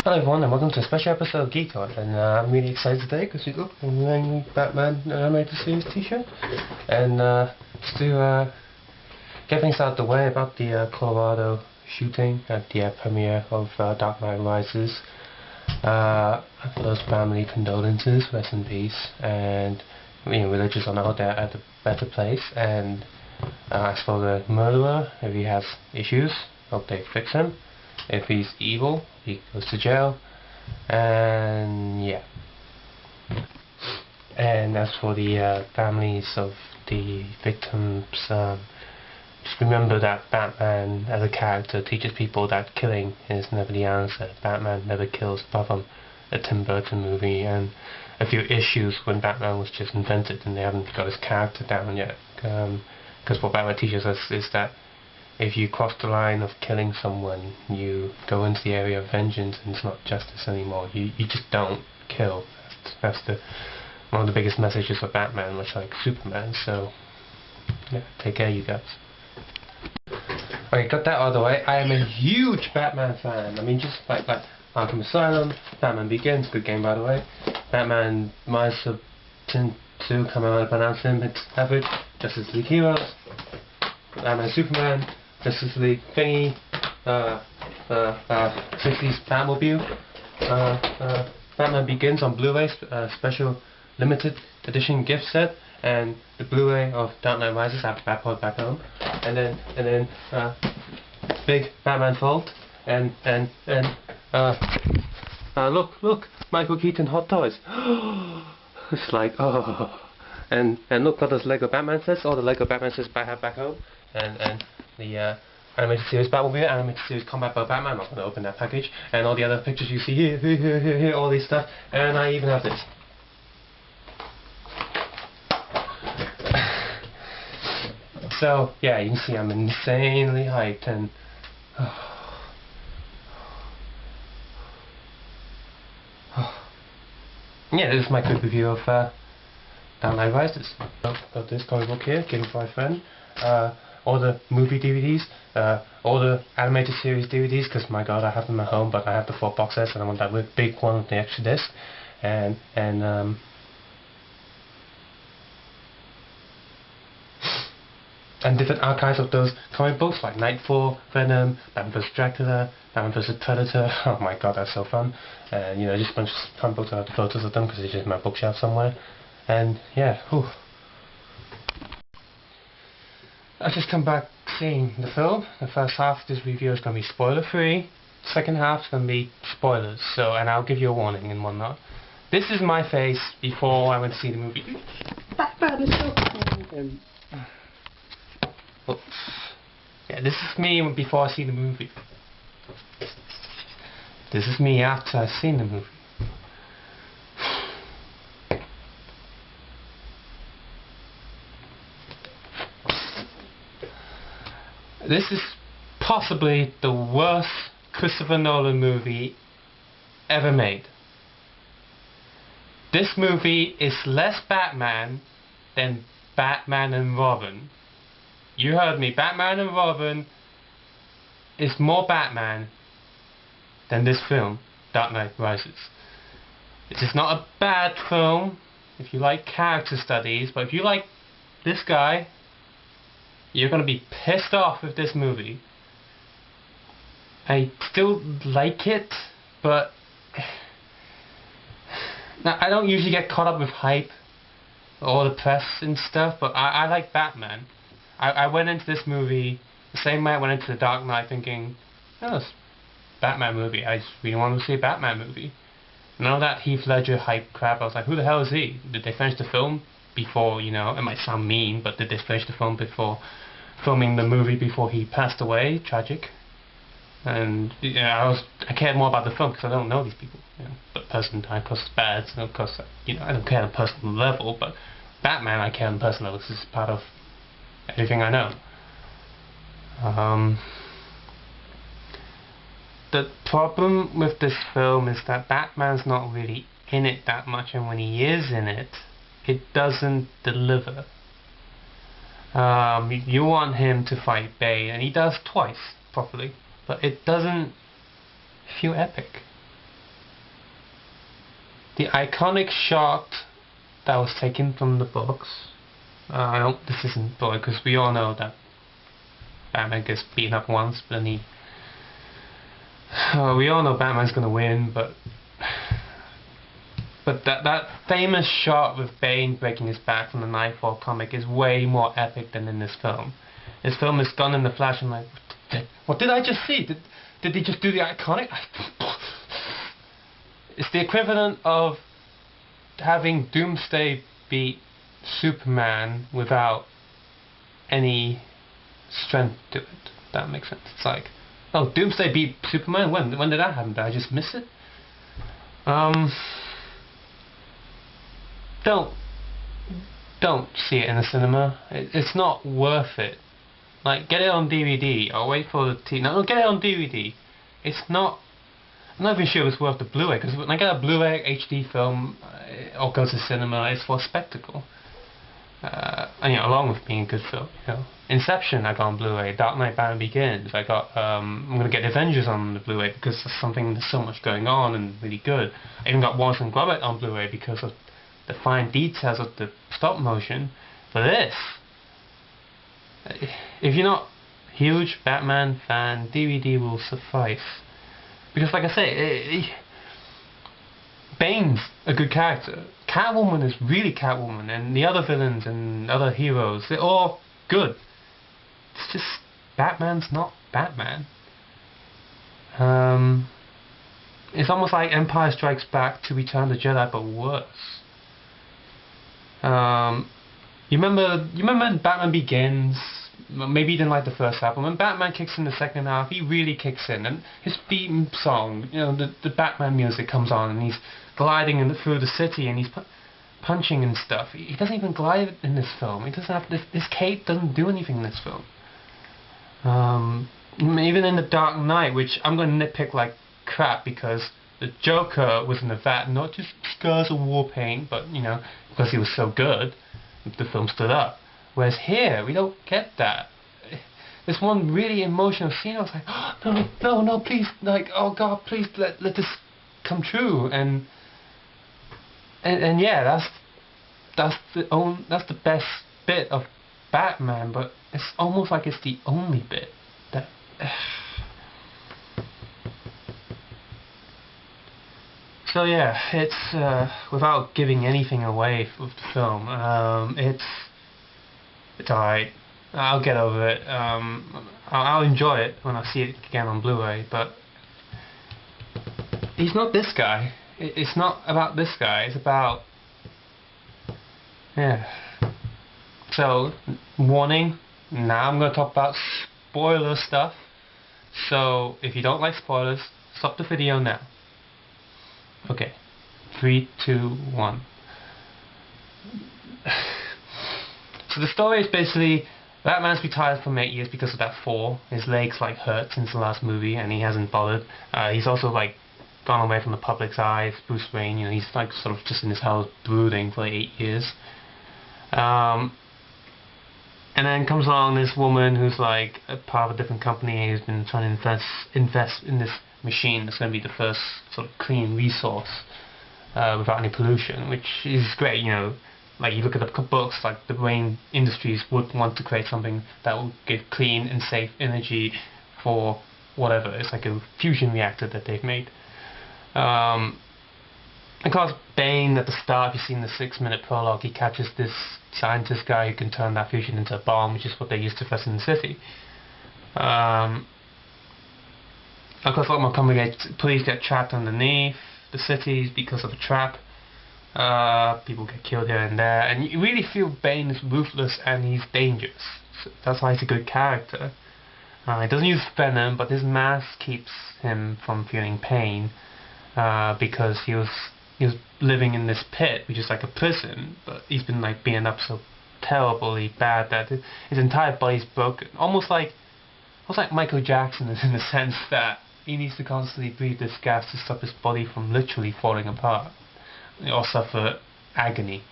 Hello everyone and welcome to a special episode of Geekgo, and I'm really excited today because I'm wearing Batman animated series t-shirt, and just to get things out of the way about the Colorado shooting at the premiere of Dark Knight Rises. For those family condolences, rest in peace, and religious or not, they're at a better place, and as for the murderer, if he has issues, hope they fix him. If he's evil, he goes to jail, and yeah. And as for the families of the victims, just remember that Batman as a character teaches people that killing is never the answer. Batman never kills, apart from a Tim Burton movie and a few issues when Batman was just invented and they haven't got his character down yet. Because what Batman teaches us is that if you cross the line of killing someone, you go into the area of vengeance, and it's not justice anymore. You just don't kill. That's one of the biggest messages of Batman, much like Superman. So yeah, take care, you guys. Okay, got that out of the way. I am a huge Batman fan. I mean, just like Arkham Asylum, Batman Begins, good game by the way. Batman Rise of Sin 2, can't remember how to pronounce him. It's average. Justice League Heroes, Batman Superman, Justice League thingy, 60s Batmobile, Batman Begins on Blu-ray, special limited edition gift set, and the Blu-ray of Dark Knight Rises. I have back home, and then big Batman Fold, and look, Michael Keaton Hot Toys. It's like, oh. And look at those Lego Batman sets, all the Lego Batman sets I have back home, and the animated series Batmobile, animated series Combat by Batman. I'm not going to open that package, and all the other pictures you see here, all these stuff, and I even have this. So yeah, you can see I'm insanely hyped, and yeah, this is my quick review of Dark Knight Rises. Got this comic book here, given by a friend. All the movie DVDs, all the animated series DVDs, because my god, I have them at home, but I have the 4 box sets and I want that big one with the extra disc. And different archives of those comic books like Nightfall, Venom, Batman vs. Dracula, Batman vs. Predator. Oh my god, that's so fun. And just a bunch of comic books. I have the photos of them because it's just in my bookshelf somewhere. And yeah, whew. I just come back seeing the film. The first half of this review is going to be spoiler free. Second half is going to be spoilers. So, and I'll give you a warning and whatnot. This is my face before I went to see the movie. Batman is so cool. And yeah, this is me before I see the movie. This is me after I've seen the movie. This is possibly the worst Christopher Nolan movie ever made. This movie is less Batman than Batman and Robin. You heard me, Batman and Robin is more Batman than this film, Dark Knight Rises. It is not a bad film if you like character studies, but if you like this guy, you're going to be pissed off with this movie. I still like it, but now, I don't usually get caught up with hype or the press and stuff, but I like Batman. I went into this movie the same way I went into The Dark Knight thinking, oh, it's a Batman movie. I just really wanted to see a Batman movie. And all that Heath Ledger hype crap, I was like, who the hell is he? Did they finish the film before, it might sound mean, but did they finish the film before filming the movie before he passed away? Tragic. And I cared more about the film because I don't know these people. But the person died because it's bad, so of course, I don't care on a personal level, but Batman I care on a personal level because it's part of everything I know. The problem with this film is that Batman's not really in it that much, and when he is in it, it doesn't deliver. You want him to fight Bane, and he does twice properly, but it doesn't feel epic. the iconic shot that was taken from the books. I don't. This isn't spoiler because we all know that Batman gets beaten up once, but then he. We all know Batman's gonna win, but that famous shot with Bane breaking his back from the Nightfall comic is way more epic than in this film. This film is done in the flash. I'm like, what did I just see? Did he just do the iconic? It's the equivalent of having Doomsday beat Superman without any strength to it. If that makes sense. It's like, oh, Doomsday beat Superman? When did that happen? Did I just miss it? Don't see it in the cinema. It's not worth it. Like, get it on DVD. I'll wait for the No, get it on DVD. It's not. I'm not even sure it's worth the Blu-ray, because when I get a Blu-ray HD film or go to cinema, it's for spectacle. And, along with being a good film, Inception I got on Blu-ray, Dark Knight Batman Begins, I got, I'm gonna get Avengers on the Blu-ray because there's so much going on and really good. I even got Wallace and Gromit on Blu-ray because of the fine details of the stop motion. For this, if you're not a huge Batman fan, DVD will suffice. Because like I say, Bane's a good character. Catwoman is really Catwoman, and the other villains and other heroes, they're all good. It's just Batman's not Batman. It's almost like Empire Strikes Back to Return of the Jedi, but worse. You remember in Batman Begins? Maybe you didn't like the first half, but when Batman kicks in the second half, he really kicks in, and his theme song, the Batman music comes on, and he's gliding through the city, and he's punching and stuff. He doesn't even glide in this film. He doesn't have this cape doesn't do anything in this film. Even in The Dark Knight, which I'm going to nitpick like crap because the Joker was in the vat, not just scars of war paint, but because he was so good, the film stood up. Whereas here, we don't get that. There's one really emotional scene. I was like, oh, no, please, like, oh God, please let this come true. And yeah, that's the best bit of Batman, but it's almost like it's the only bit that. So yeah, it's without giving anything away with the film, it's alright. I'll get over it. I'll enjoy it when I see it again on Blu-ray, but he's not this guy. It's not about this guy. It's about... yeah. So, warning. Now I'm going to talk about spoiler stuff. So, if you don't like spoilers, stop the video now. Okay. 3, 2, 1. So the story is basically Batman's retired for 8 years because of that fall. His legs hurt since the last movie, and he hasn't bothered. He's also gone away from the public's eyes. Bruce Wayne, he's sort of just in his house brooding for 8 years. And then comes along this woman who's a part of a different company who's been trying to invest in this machine that's going to be the first sort of clean resource without any pollution, which is great. You look at the books, the Wayne Industries would want to create something that will give clean and safe energy for whatever. It's like a fusion reactor that they've made. Of course, Bane at the start, if you've seen the 6-minute prologue, he catches this scientist guy who can turn that fusion into a bomb, which is what they used to first in the city. Of course, a lot more complicated. Police get trapped underneath the cities because of a trap. People get killed here and there, and you really feel Bane is ruthless and he's dangerous. So that's why he's a good character. He doesn't use venom, but his mask keeps him from feeling pain because he was living in this pit, which is like a prison, but he's been beaten up so terribly bad that his entire body's broken. Almost like Michael Jackson is in the sense that he needs to constantly breathe this gas to stop his body from literally falling apart or suffer agony.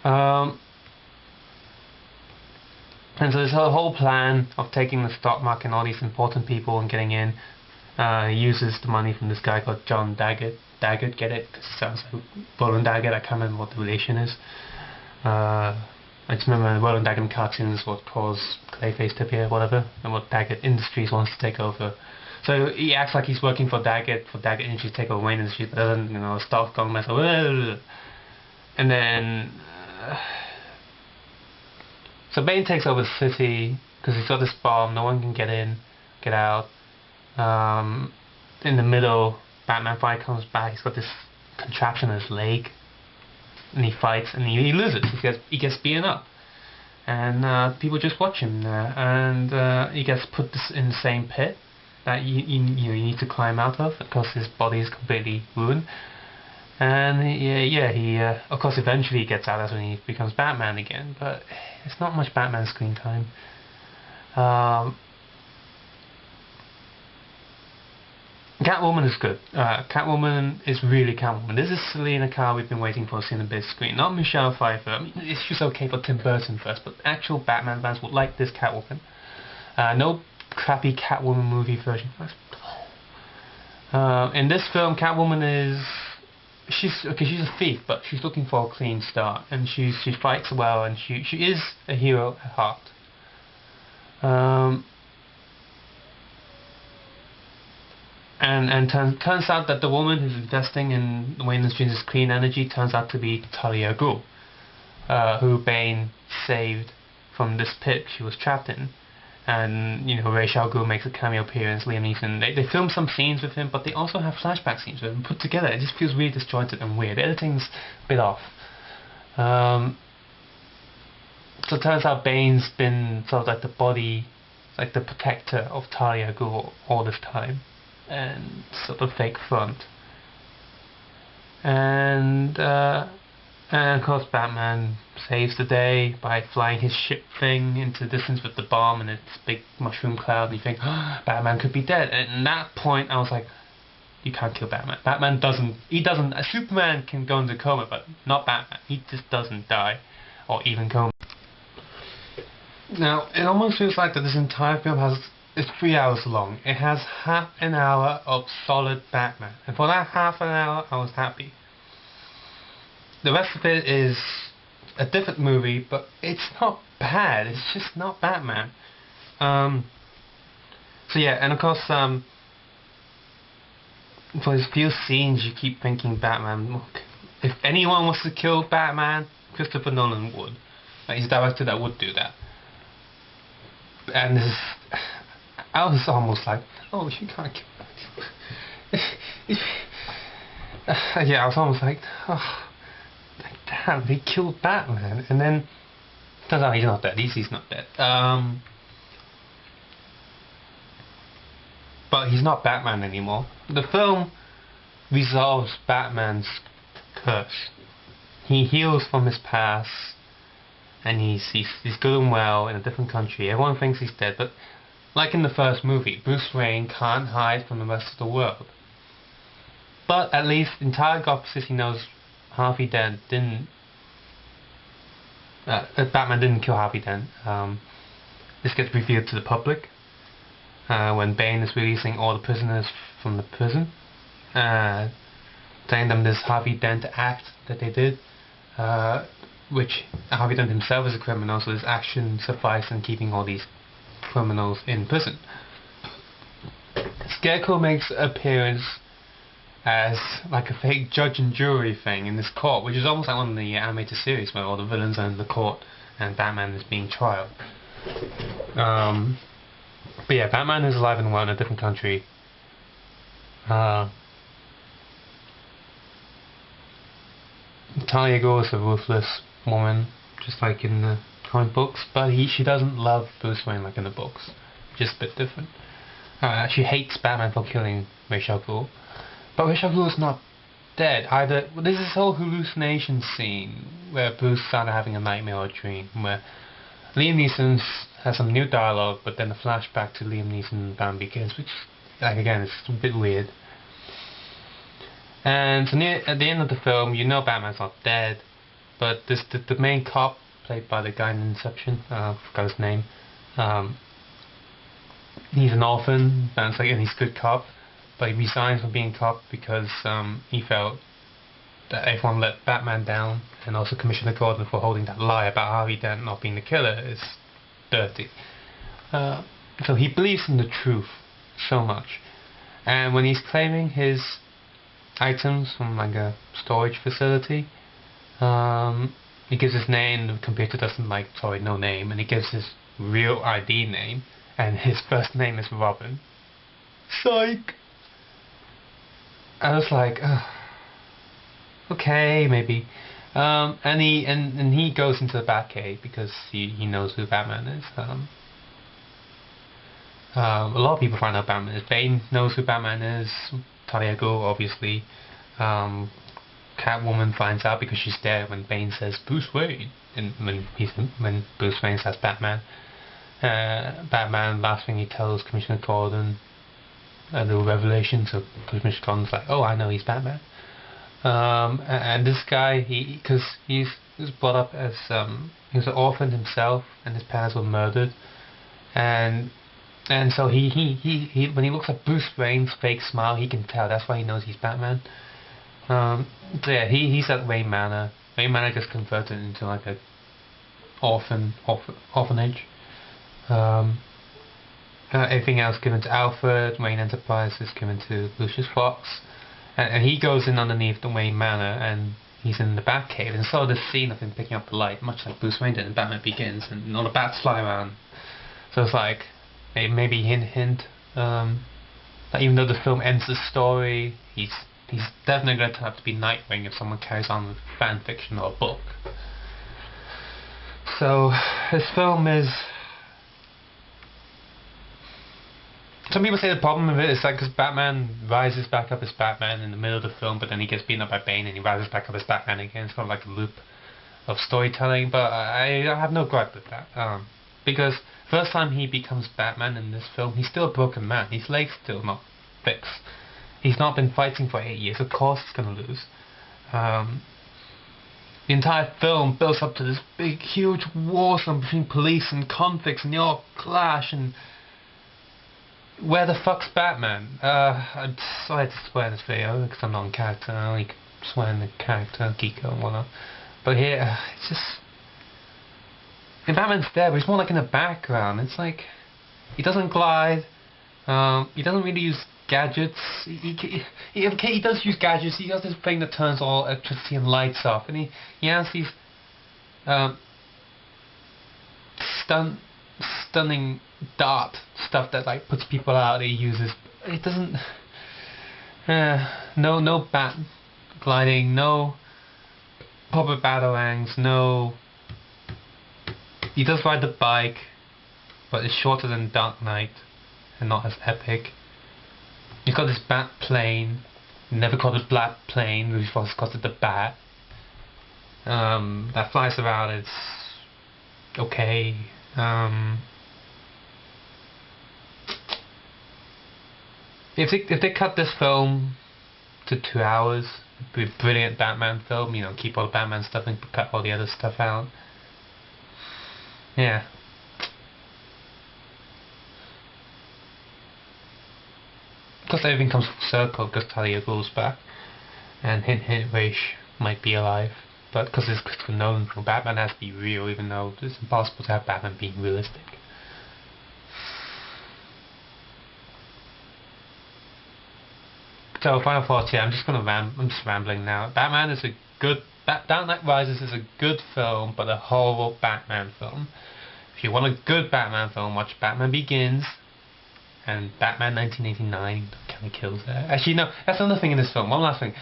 And so this whole plan of taking the stock market and all these important people and getting in, He uses the money from this guy called John Daggett. Daggett, get it? Because it sounds like Roland Daggett. I can't remember what the relation is. I just remember Roland Daggett in cartoons what caused Clayface to appear, whatever, and what Daggett Industries wants to take over. So he acts like he's working for Daggett Industries to take over Wayne Industries, but doesn't, start going mess up. And then, so Bane takes over the city because he's got this bomb. No one can get in, get out. In the middle, Batman finally comes back. He's got this contraption on his leg, and he fights, and he loses. He gets beaten up, and people just watch him there. And he gets put in the same pit that you need to climb out of because his body is completely ruined. And he of course eventually gets out. That's when he becomes Batman again. But it's not much Batman screen time. Catwoman is good. Catwoman is really Catwoman. This is Selena Kyle we've been waiting for to see on the big screen. Not Michelle Pfeiffer. I mean, it's just okay for Tim Burton first, but actual Batman fans would like this Catwoman. No crappy Catwoman movie version. In this film, Catwoman is she's a thief, but she's looking for a clean start, and she fights well, and she is a hero at heart. And turns out that the woman who's investing in Wayne Industries' clean energy turns out to be Talia al Ghul, who Bane saved from this pit she was trapped in. And Ra's al Ghul makes a cameo appearance. Liam Neeson. They film some scenes with him, but they also have flashback scenes with him put together. It just feels really disjointed and weird. The editing's a bit off. So it turns out Bane's been sort of like the body, like the protector of Talia al Ghul all this time, and sort of fake front. And of course Batman saves the day by flying his ship thing into the distance with the bomb and its big mushroom cloud, and you think, oh, Batman could be dead. And at that point I was like, you can't kill Batman. Batman doesn't, Superman can go into coma, but not Batman. He just doesn't die, or even coma. Now, it almost feels like that this entire film is 3 hours long. It has half an hour of solid Batman, and for that half an hour I was happy. The rest of it is a different movie, but it's not bad. It's just not Batman. So yeah, and of course, for these few scenes, you keep thinking Batman. Look, if anyone was to kill Batman, Christopher Nolan would. He's a director that would do that. And I was almost like, oh, you can't kill Batman. Yeah, I was almost like, oh. Damn, they killed Batman, and then turns out he's not dead. He's not dead. But he's not Batman anymore. The film resolves Batman's curse. He heals from his past, and he's good and well in a different country. Everyone thinks he's dead, but like in the first movie, Bruce Wayne can't hide from the rest of the world. But at least entire Gotham City knows Harvey Dent didn't. Batman didn't kill Harvey Dent. This gets revealed to the public when Bane is releasing all the prisoners from the prison, telling them this Harvey Dent act that they did, which Harvey Dent himself is a criminal, so his action sufficed in keeping all these criminals in prison. Scarecrow makes an appearance as like a fake judge and jury thing in this court, which is almost like one of the animated series where all the villains are in the court and Batman is being trialed. But yeah, Batman is alive and well in a different country. Talia al Ghul is a ruthless woman, just like in the comic books, but she doesn't love Bruce Wayne like in the books, just a bit different. She hates Batman for killing Ra's al Ghul. But Ra's al Ghul is not dead either. There's this whole hallucination scene where Bruce started having a nightmare or a dream where Liam Neeson has some new dialogue, but then a flashback to Liam Neeson and Batman Begins, which, like, again, is a bit weird. And so at the end of the film, Batman's not dead, but the main cop, played by the guy in Inception, I forgot his name, he's an orphan, and he's a good cop. but he resigns from being cop because he felt that everyone let Batman down, and also Commissioner Gordon for holding that lie about Harvey Dent not being the killer is dirty. So he believes in the truth so much, and when he's claiming his items from like a storage facility, he gives his name. The computer doesn't no name, and he gives his real ID name, and his first name is Robin. Psych. I was like, okay, maybe. And he goes into the Batcave because he knows who Batman is. A lot of people find out Batman is. Bane knows who Batman is. Talia Ghul, obviously. Catwoman finds out because she's there when Bane says Bruce Wayne, and when Bruce Wayne says Batman. Batman, last thing he tells Commissioner Gordon, a little revelation. So Commissioner Gordon's like, oh, I know he's Batman. And this guy, because he was brought up as he was an orphan himself, and his parents were murdered, and so he when he looks at Bruce Wayne's fake smile, he can tell. That's why he knows he's Batman. So yeah, he's at Wayne Manor. Wayne Manor gets converted into like a orphanage. Everything else given to Alfred. Wayne Enterprises given to Lucius Fox. And he goes in underneath the Wayne Manor, and he's in the Batcave. And so the scene of him picking up the light, much like Bruce Wayne did in Batman Begins, and all the bats fly around. So it's like, maybe hint, that even though the film ends the story, he's definitely going to have to be Nightwing if someone carries on with fan fiction or a book. So this film is... Some people say the problem with it is that because Batman rises back up as Batman in the middle of the film, but then he gets beaten up by Bane and he rises back up as Batman again. It's kind of like a loop of storytelling, but I have no gripe with that. Because first time he becomes Batman in this film, he's still a broken man. His leg's still not fixed. He's not been fighting for 8 years. Of course he's going to lose. The entire film builds up to this big, huge war zone between police and convicts, and they all clash, and where the fuck's Batman? I'm sorry to swear in this video because I'm not in character. I only swear in the character, Geekgo and whatnot. But here, it's just... And Batman's there, but he's more like in the background. It's like... He doesn't glide. He doesn't really use gadgets. He does use gadgets. He has this thing that turns all electricity and lights off. And he has these... stunning dart stuff that like puts people out. He uses. It doesn't. No bat gliding. No proper batarangs. No. He does ride the bike, but it's shorter than Dark Knight and not as epic. He's got this bat plane. Never called it Black Plane. We've always called it the Bat. That flies around. It's okay. If they cut this film to 2 hours, it'd be a brilliant Batman film. You know, keep all the Batman stuff and cut all the other stuff out. Yeah. Because everything comes full circle, because Talia Ghul's back, and hint, Raish might be alive. But because it's Christopher Nolan, Batman has to be real, even though it's impossible to have Batman being realistic. So final thoughts here. I'm just rambling now. Batman is a good. Dark Knight Rises is a good film, but a horrible Batman film. If you want a good Batman film, watch Batman Begins and Batman 1989. Kind of kills there. Actually, no. That's another thing in this film. One last thing.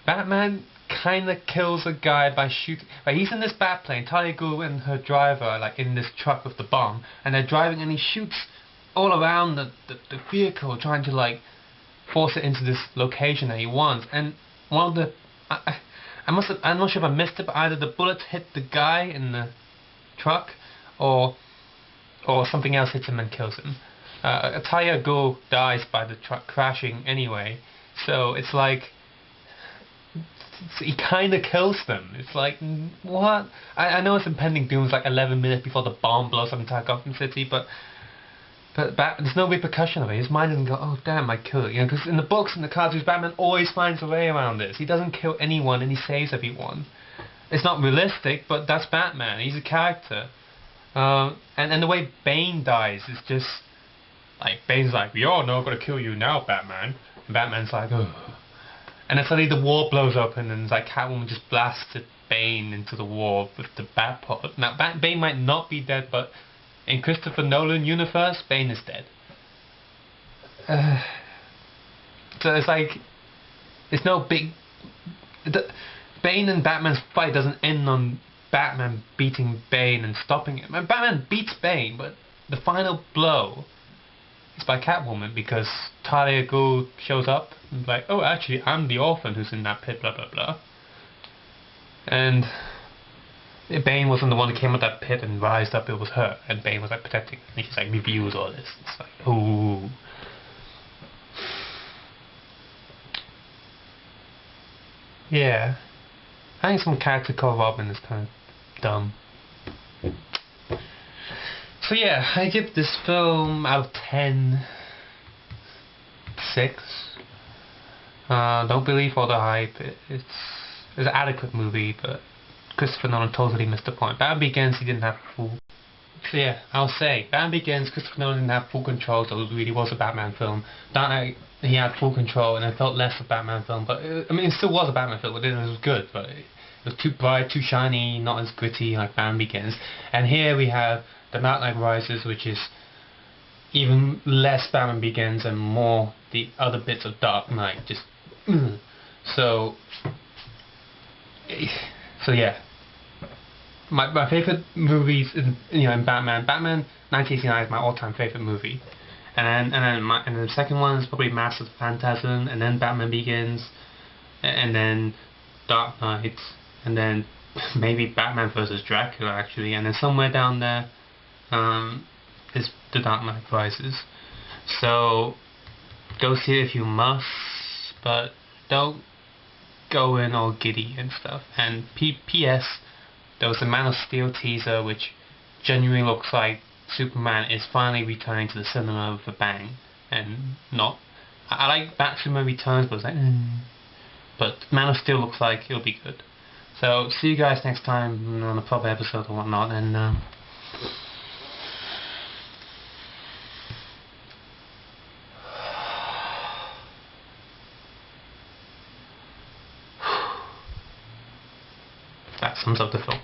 Batman kind of kills a guy by shooting. Like, he's in this Batplane. Talia Ghul and her driver are like in this truck with the bomb, and they're driving, and he shoots all around the vehicle, trying to like force it into this location that he wants. And one of the I'm not sure if I missed it, but either the bullets hit the guy in the truck, or something else hits him and kills him. Talia Ghul dies by the truck crashing anyway, so it's like he kind of kills them. It's like, what? I know it's impending doom. It's like 11 minutes before the bomb blows up entire Gotham City, but But there's no repercussion of it. His mind doesn't go, oh damn, I killed it. You know, because in the books and the cartoons, Batman always finds a way around this. He doesn't kill anyone and he saves everyone. It's not realistic, but that's Batman. He's a character. And the way Bane dies is just like, Bane's like, you're not gonna kill you now, Batman. And Batman's like, ugh. And then suddenly the wall blows open and it's like Catwoman just blasted Bane into the wall with the Batpod. Now Bane might not be dead, but in Christopher Nolan universe, Bane is dead. So it's like, it's no big... Bane and Batman's fight doesn't end on Batman beating Bane and stopping him. And Batman beats Bane, but the final blow is by Catwoman because Talia al Ghul shows up and like, oh, actually, I'm the orphan who's in that pit, blah blah blah. And Bane wasn't the one who came out of that pit and rised up, it was her. And Bane was like protecting her. And she's like, reviews all this. It's like, ooh. Yeah. I think some character called Robin is kind of dumb. So yeah, I give this film out of 10 6. Don't believe all the hype. It's an adequate movie, but Christopher Nolan totally missed the point. Batman Begins, he didn't have full... So yeah, I'll say, Batman Begins, Christopher Nolan didn't have full control, so it really was a Batman film. Dark Knight, he had full control, and it felt less of a Batman film, but I mean, it still was a Batman film, but it was good, but it was too bright, too shiny, not as gritty like Batman Begins. And here we have The Dark Knight Rises, which is even less Batman Begins and more the other bits of Dark Knight, just... So yeah. My favorite movies in Batman 1989 is my all-time favorite movie, and then the second one is probably Mask of the Phantasm, and then Batman Begins, and then Dark Knight, and then maybe Batman vs Dracula actually, and then somewhere down there is The Dark Knight Rises. So go see it if you must, but don't go in all giddy and stuff. And P.S. there was a Man of Steel teaser which genuinely looks like Superman is finally returning to the cinema with a bang, and not... I like Batman Returns, but it's like... But Man of Steel looks like it'll be good. So see you guys next time on a proper episode or whatnot, and that sums up the film.